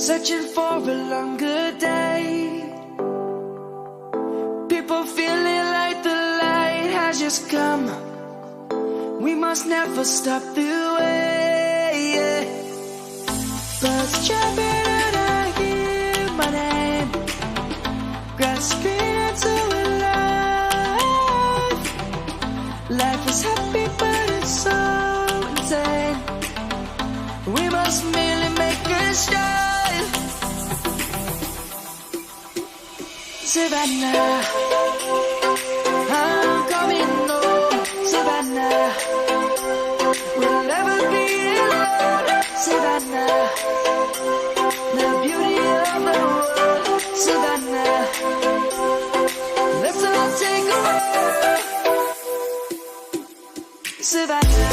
searching for a longer day. People feeling like the light has just come. We must never stop the way. Birds chirping and I hear my name, grasping into a life. Life is happy but it's so insane. We must merely make a start. Savannah, I'm coming home. Savannah, we'll never be alone. Savannah, the beauty of the world. Savannah, let's all take a walk. Savannah.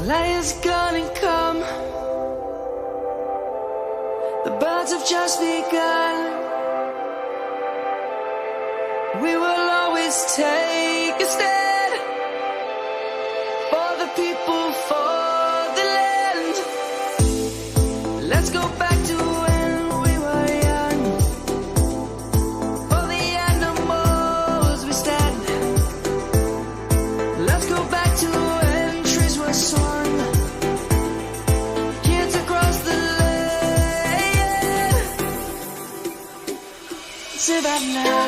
Light is gonna come. The birds have just begun. We will always take a stand for the people, for the land. Let's go back to when we were young. For the animals we stand. Let's go back to when trees were swung. Kids across the land. Savannah,